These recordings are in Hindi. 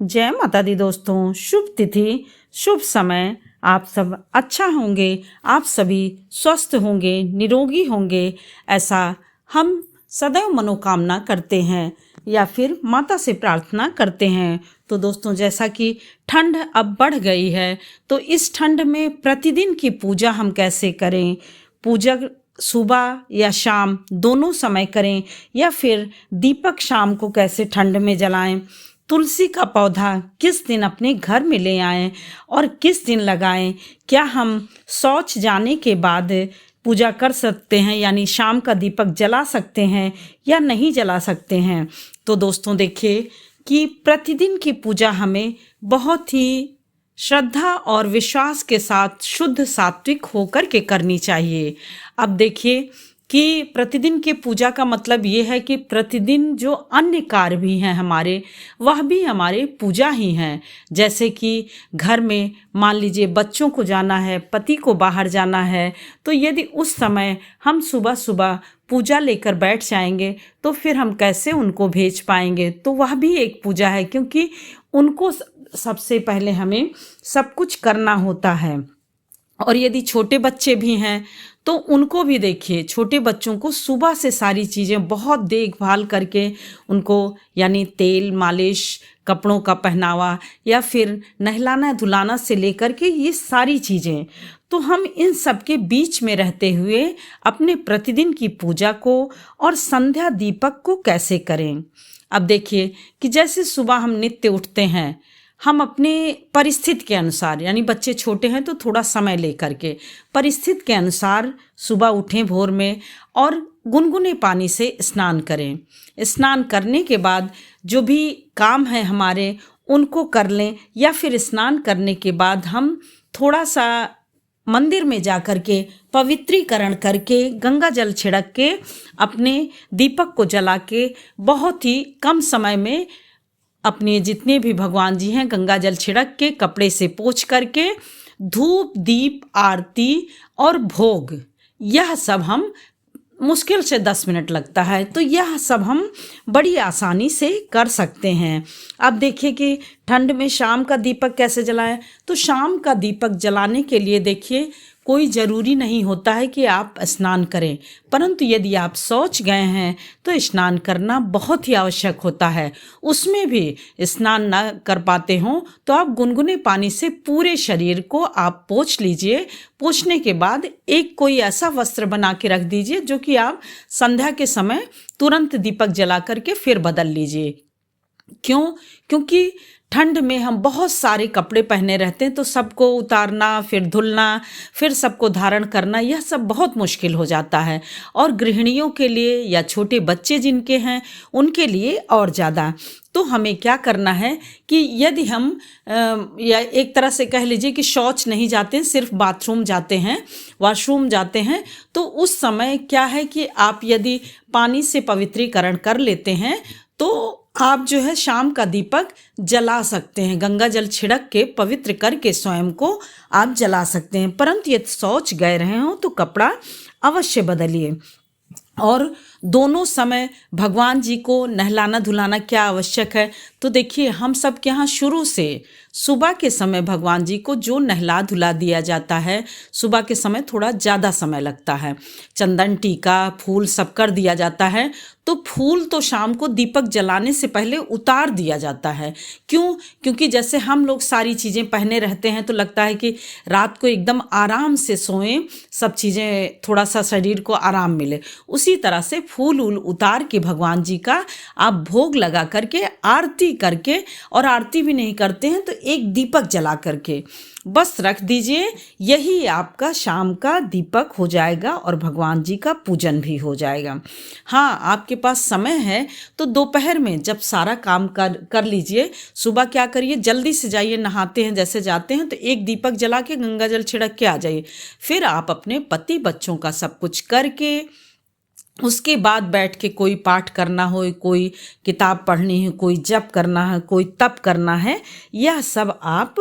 जय माता दी दोस्तों। शुभ तिथि, शुभ समय। आप सब अच्छा होंगे, आप सभी स्वस्थ होंगे, निरोगी होंगे, ऐसा हम सदैव मनोकामना करते हैं या फिर माता से प्रार्थना करते हैं। तो दोस्तों, जैसा कि ठंड अब बढ़ गई है, तो इस ठंड में प्रतिदिन की पूजा हम कैसे करें? पूजा सुबह या शाम दोनों समय करें या फिर दीपक शाम को कैसे ठंड में जलाएं? तुलसी का पौधा किस दिन अपने घर में ले आएं और किस दिन लगाएं? क्या हम शौच जाने के बाद पूजा कर सकते हैं, यानी शाम का दीपक जला सकते हैं या नहीं जला सकते हैं? तो दोस्तों, देखिए कि प्रतिदिन की पूजा हमें बहुत ही श्रद्धा और विश्वास के साथ शुद्ध सात्विक होकर के करनी चाहिए। अब देखिए कि प्रतिदिन की पूजा का मतलब ये है कि प्रतिदिन जो अन्य कार्य भी हैं हमारे, वह भी हमारे पूजा ही हैं। जैसे कि घर में मान लीजिए बच्चों को जाना है, पति को बाहर जाना है, तो यदि उस समय हम सुबह सुबह पूजा लेकर बैठ जाएंगे तो फिर हम कैसे उनको भेज पाएंगे? तो वह भी एक पूजा है, क्योंकि उनको सबसे पहले हमें सब कुछ करना होता है। और यदि छोटे बच्चे भी हैं तो उनको भी देखिए, छोटे बच्चों को सुबह से सारी चीज़ें बहुत देखभाल करके उनको, यानी तेल मालिश, कपड़ों का पहनावा या फिर नहलाना धुलाना से लेकर के ये सारी चीज़ें, तो हम इन सब के बीच में रहते हुए अपने प्रतिदिन की पूजा को और संध्या दीपक को कैसे करें? अब देखिए कि जैसे सुबह हम नित्य उठते हैं, हम अपने परिस्थिति के अनुसार, यानी बच्चे छोटे हैं तो थोड़ा समय लेकर के परिस्थिति के अनुसार सुबह उठें भोर में और गुनगुने पानी से स्नान करें। स्नान करने के बाद जो भी काम है हमारे उनको कर लें, या फिर स्नान करने के बाद हम थोड़ा सा मंदिर में जा कर के पवित्रीकरण करके गंगा जल छिड़क के अपने दीपक को जला के बहुत ही कम समय में अपने जितने भी भगवान जी हैं गंगा जल छिड़क के कपड़े से पोंछ करके धूप दीप आरती और भोग, यह सब हम मुश्किल से 10 मिनट लगता है, तो यह सब हम बड़ी आसानी से कर सकते हैं। अब देखिए कि ठंड में शाम का दीपक कैसे जलाएं? तो शाम का दीपक जलाने के लिए देखिए कोई ज़रूरी नहीं होता है कि आप स्नान करें, परंतु यदि आप शौच गए हैं तो स्नान करना बहुत ही आवश्यक होता है। उसमें भी स्नान ना कर पाते हों तो आप गुनगुने पानी से पूरे शरीर को आप पोंछ लीजिए। पोंछने के बाद एक कोई ऐसा वस्त्र बना के रख दीजिए जो कि आप संध्या के समय तुरंत दीपक जला करके फिर बदल लीजिए। क्यों? क्योंकि ठंड में हम बहुत सारे कपड़े पहने रहते हैं, तो सबको उतारना, फिर धुलना, फिर सबको धारण करना, यह सब बहुत मुश्किल हो जाता है। और गृहिणियों के लिए या छोटे बच्चे जिनके हैं उनके लिए और ज़्यादा। तो हमें क्या करना है कि यदि हम या एक तरह से कह लीजिए कि शौच नहीं जाते, सिर्फ बाथरूम जाते हैं, वॉशरूम जाते हैं, तो उस समय क्या है कि आप यदि पानी से पवित्रीकरण कर लेते हैं तो आप जो है शाम का दीपक जला सकते हैं। गंगा जल छिड़क के पवित्र करके स्वयं को आप जला सकते हैं। परंतु यदि शौच गए रहे हो तो कपड़ा अवश्य बदलिए। और दोनों समय भगवान जी को नहलाना धुलाना क्या आवश्यक है? तो देखिए हम सब के यहाँ शुरू से सुबह के समय भगवान जी को जो नहला धुला दिया जाता है, सुबह के समय थोड़ा ज़्यादा समय लगता है, चंदन टीका फूल सब कर दिया जाता है। तो फूल तो शाम को दीपक जलाने से पहले उतार दिया जाता है। क्यों? क्योंकि जैसे हम लोग सारी चीज़ें पहने रहते हैं तो लगता है कि रात को एकदम आराम से सोएं, सब चीज़ें थोड़ा सा शरीर को आराम मिले। उसी तरह से फूल उल उतार के भगवान जी का आप भोग लगा करके आरती करके, और आरती भी नहीं करते हैं तो एक दीपक जला करके बस रख दीजिए। यही आपका शाम का दीपक हो जाएगा और भगवान जी का पूजन भी हो जाएगा। हाँ, आपके पास समय है तो दोपहर में जब सारा काम कर लीजिए, सुबह क्या करिए, जल्दी से जाइए, नहाते हैं जैसे जाते हैं तो एक दीपक जला के गंगा जल छिड़क के आ जाइए। फिर आप अपने पति बच्चों का सब कुछ करके उसके बाद बैठ के कोई पाठ करना हो, कोई किताब पढ़नी है, कोई जप करना है, कोई तप करना है, यह सब आप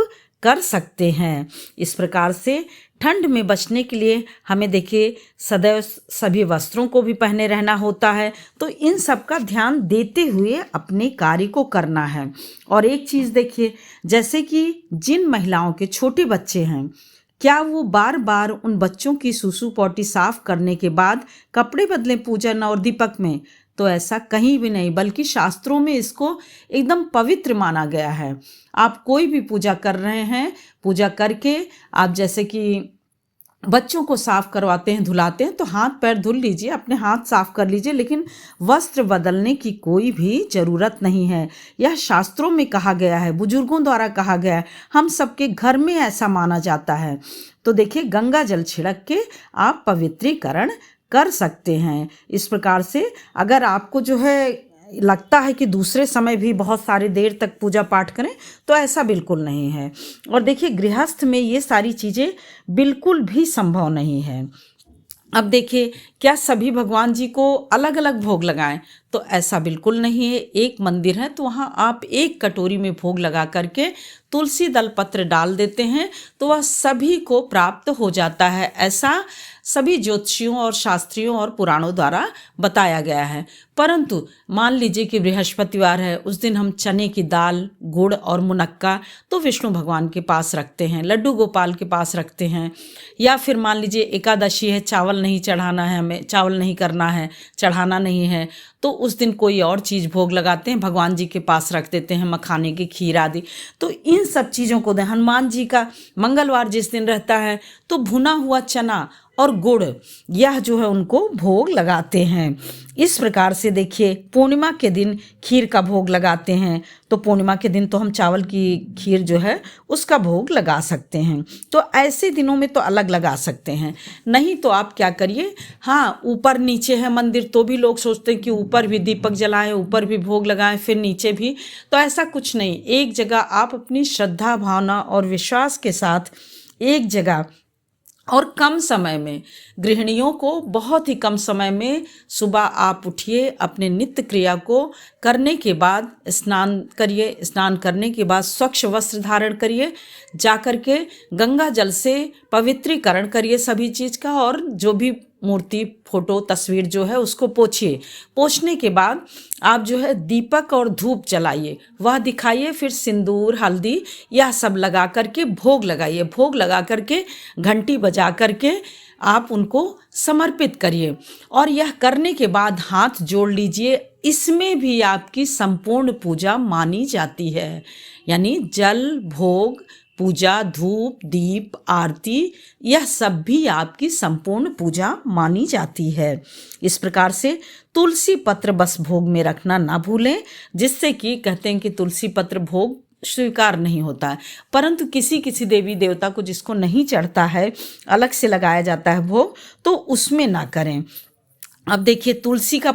कर सकते हैं। इस प्रकार से ठंड में बचने के लिए हमें देखिए सदैव सभी वस्त्रों को भी पहने रहना होता है। तो इन सब का ध्यान देते हुए अपने कार्य को करना है। और एक चीज़ देखिए, जैसे कि जिन महिलाओं के छोटे बच्चे हैं, क्या वो बार बार उन बच्चों की सूसू पॉटी साफ करने के बाद कपड़े बदलें पूजन और दीपक में? तो ऐसा कहीं भी नहीं, बल्कि शास्त्रों में इसको एकदम पवित्र माना गया है। आप कोई भी पूजा कर रहे हैं, पूजा करके आप जैसे कि बच्चों को साफ करवाते हैं, धुलाते हैं, तो हाथ पैर धुल लीजिए, अपने हाथ साफ कर लीजिए, लेकिन वस्त्र बदलने की कोई भी ज़रूरत नहीं है। यह शास्त्रों में कहा गया है, बुजुर्गों द्वारा कहा गया है, हम सबके घर में ऐसा माना जाता है। तो देखिए, गंगा जल छिड़क के आप पवित्रीकरण कर सकते हैं। इस प्रकार से अगर आपको जो है लगता है कि दूसरे समय भी बहुत सारी देर तक पूजा पाठ करें, तो ऐसा बिल्कुल नहीं है। और देखिए, गृहस्थ में ये सारी चीज़ें बिल्कुल भी संभव नहीं है। अब देखिए, क्या सभी भगवान जी को अलग अलग भोग लगाएं? तो ऐसा बिल्कुल नहीं है। एक मंदिर है तो वहाँ आप एक कटोरी में भोग लगा करके तुलसी दल पत्र डाल देते हैं, तो वह सभी को प्राप्त हो जाता है। ऐसा सभी ज्योतिषियों और शास्त्रियों और पुराणों द्वारा बताया गया है। परंतु मान लीजिए कि बृहस्पतिवार है, उस दिन हम चने की दाल, गुड़ और मुनक्का तो विष्णु भगवान के पास रखते हैं, लड्डू गोपाल के पास रखते हैं। या फिर मान लीजिए एकादशी है, चावल नहीं चढ़ाना है, हमें चावल नहीं करना है, चढ़ाना नहीं है, तो उस दिन कोई और चीज़ भोग लगाते हैं, भगवान जी के पास रख देते हैं, मखाने की खीर आदि। तो इन सब चीज़ों को दें। हनुमान जी का मंगलवार जिस दिन रहता है, तो भुना हुआ चना और गुड़ यह जो है उनको भोग लगाते हैं। इस प्रकार से देखिए, पूर्णिमा के दिन खीर का भोग लगाते हैं, तो पूर्णिमा के दिन तो हम चावल की खीर जो है उसका भोग लगा सकते हैं। तो ऐसे दिनों में तो अलग लगा सकते हैं। नहीं तो आप क्या करिए, हाँ, ऊपर नीचे है मंदिर, तो भी लोग सोचते हैं कि ऊपर भी दीपक जलाएं, ऊपर भी भोग लगाएं, फिर नीचे भी। तो ऐसा कुछ नहीं। एक जगह आप अपनी श्रद्धा भावना और विश्वास के साथ एक जगह और कम समय में, गृहिणियों को बहुत ही कम समय में सुबह आप उठिए, अपने नित्य क्रिया को करने के बाद स्नान करिए, स्नान करने के बाद स्वच्छ वस्त्र धारण करिए, जा कर के गंगा जल से पवित्रीकरण करिए सभी चीज़ का, और जो भी मूर्ति, फोटो, तस्वीर जो है उसको पोछिए। पोछने के बाद आप जो है दीपक और धूप जलाइए, वह दिखाइए, फिर सिंदूर, हल्दी यह सब लगा करके भोग लगाइए। भोग लगा करके घंटी बजा करके आप उनको समर्पित करिए, और यह करने के बाद हाथ जोड़ लीजिए। इसमें भी आपकी संपूर्ण पूजा मानी जाती है। यानी जल, भोग, पूजा, धूप, दीप, आरती, यह सब भी आपकी संपूर्ण पूजा मानी जाती है। इस प्रकार से तुलसी पत्र बस भोग में रखना ना भूलें, जिससे कि कहते हैं कि तुलसी पत्र भोग स्वीकार नहीं होता है। परंतु किसी किसी देवी देवता को जिसको नहीं चढ़ता है, अलग से लगाया जाता है भोग, तो उसमें ना करें। अब देखिए, तुलसी का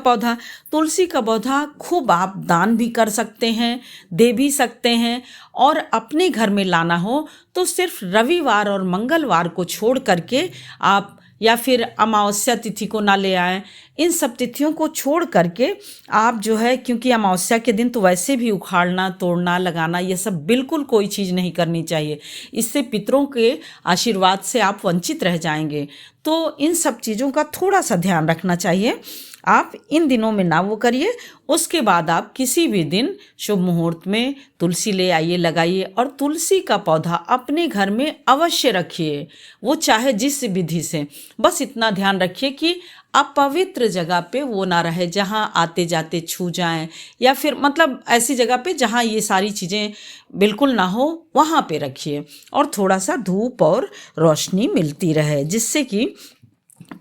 पौधा खूब आप दान भी कर सकते हैं, दे भी सकते हैं। और अपने घर में लाना हो तो सिर्फ रविवार और मंगलवार को छोड़ करके आप, या फिर अमावस्या तिथि को ना ले आएं। इन सब तिथियों को छोड़ करके आप जो है, क्योंकि अमावस्या के दिन तो वैसे भी उखाड़ना, तोड़ना, लगाना, ये सब बिल्कुल कोई चीज़ नहीं करनी चाहिए। इससे पितरों के आशीर्वाद से आप वंचित रह जाएंगे। तो इन सब चीज़ों का थोड़ा सा ध्यान रखना चाहिए। आप इन दिनों में ना वो करिए। उसके बाद आप किसी भी दिन शुभ मुहूर्त में तुलसी ले आइए, लगाइए, और तुलसी का पौधा अपने घर में अवश्य रखिए, वो चाहे जिस विधि से। बस इतना ध्यान रखिए कि अपवित्र जगह पे वो ना रहे, जहाँ आते जाते छू जाएं, या फिर मतलब ऐसी जगह पे जहाँ ये सारी चीज़ें बिल्कुल ना हो, वहाँ पे रखिए। और थोड़ा सा धूप और रोशनी मिलती रहे, जिससे कि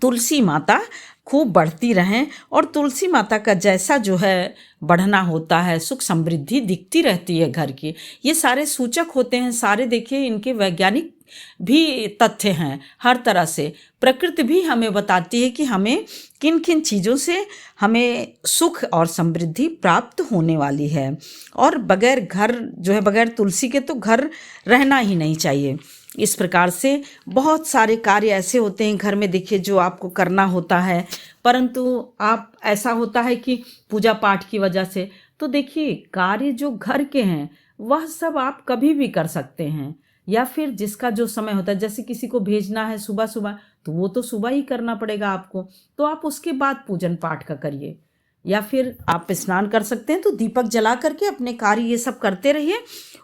तुलसी माता खूब बढ़ती रहें। और तुलसी माता का जैसा जो है बढ़ना होता है, सुख समृद्धि दिखती रहती है घर की। ये सारे सूचक होते हैं, सारे देखिए इनके वैज्ञानिक भी तथ्य हैं। हर तरह से प्रकृति भी हमें बताती है कि हमें किन किन चीज़ों से हमें सुख और समृद्धि प्राप्त होने वाली है। और बगैर घर जो है, बगैर तुलसी के तो घर रहना ही नहीं चाहिए। इस प्रकार से बहुत सारे कार्य ऐसे होते हैं घर में, देखिए, जो आपको करना होता है, परंतु आप ऐसा होता है कि पूजा पाठ की वजह से, तो देखिए कार्य जो घर के हैं वह सब आप कभी भी कर सकते हैं। या फिर जिसका जो समय होता है, जैसे किसी को भेजना है सुबह सुबह, तो वो तो सुबह ही करना पड़ेगा आपको, तो आप उसके बाद पूजन पाठ का करिए। या फिर आप स्नान कर सकते हैं तो दीपक जला करके अपने कार्य ये सब करते रहिए,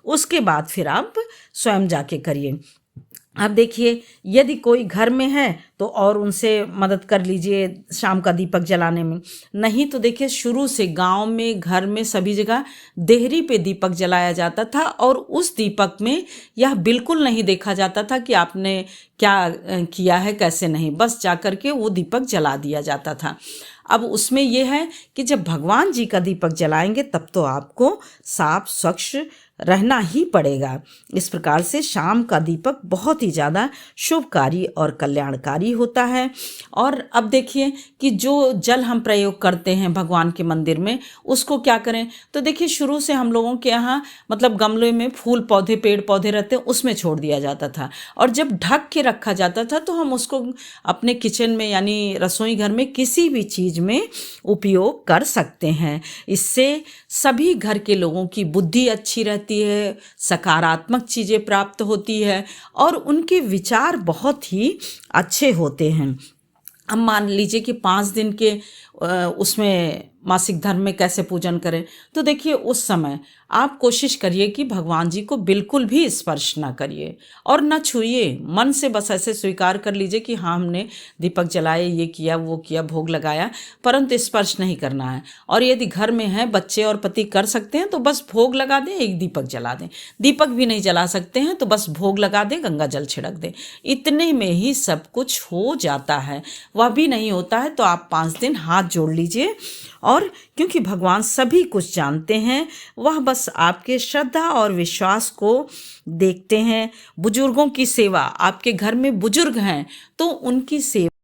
उसके बाद फिर आप स्वयं जाके करिए। अब देखिए, यदि कोई घर में है तो और उनसे मदद कर लीजिए शाम का दीपक जलाने में। नहीं तो देखिए, शुरू से गांव में, घर में, सभी जगह देहरी पे दीपक जलाया जाता था, और उस दीपक में यह बिल्कुल नहीं देखा जाता था कि आपने क्या किया है, कैसे नहीं, बस जाकर के वो दीपक जला दिया जाता था। अब उसमें यह है कि जब भगवान जी का दीपक जलाएंगे तब तो आपको साफ स्वच्छ रहना ही पड़ेगा। इस प्रकार से शाम का दीपक बहुत ही ज़्यादा शुभकारी और कल्याणकारी होता है। और अब देखिए कि जो जल हम प्रयोग करते हैं भगवान के मंदिर में, उसको क्या करें, तो देखिए शुरू से हम लोगों के यहाँ मतलब गमले में फूल पौधे, पेड़ पौधे रहते हैं, उसमें छोड़ दिया जाता था, और जब ढक के रखा जाता था तो हम उसको अपने किचन में यानी रसोई घर में किसी भी चीज़ में उपयोग कर सकते हैं। इससे सभी घर के लोगों की बुद्धि अच्छी रहती है, सकारात्मक चीज़ें प्राप्त होती है, और उनके विचार बहुत ही अच्छे होते हैं। अब मान लीजिए कि 5 दिन के उसमें मासिक धर्म में कैसे पूजन करें, तो देखिए उस समय आप कोशिश करिए कि भगवान जी को बिल्कुल भी स्पर्श ना करिए और ना छूइए। मन से बस ऐसे स्वीकार कर लीजिए कि हाँ, हमने दीपक जलाए, ये किया, वो किया, भोग लगाया, परंतु स्पर्श नहीं करना है। और यदि घर में है, बच्चे और पति कर सकते हैं तो बस भोग लगा दें, एक दीपक जला दें। दीपक भी नहीं जला सकते हैं तो बस भोग लगा दें, गंगा जल छिड़क दें। इतने में ही सब कुछ हो जाता है। वह भी नहीं होता है तो आप 5 दिन हाथ जोड़ लीजिए, और क्योंकि भगवान सभी कुछ जानते हैं, वह बस आपके श्रद्धा और विश्वास को देखते हैं। बुजुर्गों की सेवा, आपके घर में बुजुर्ग हैं तो उनकी सेवा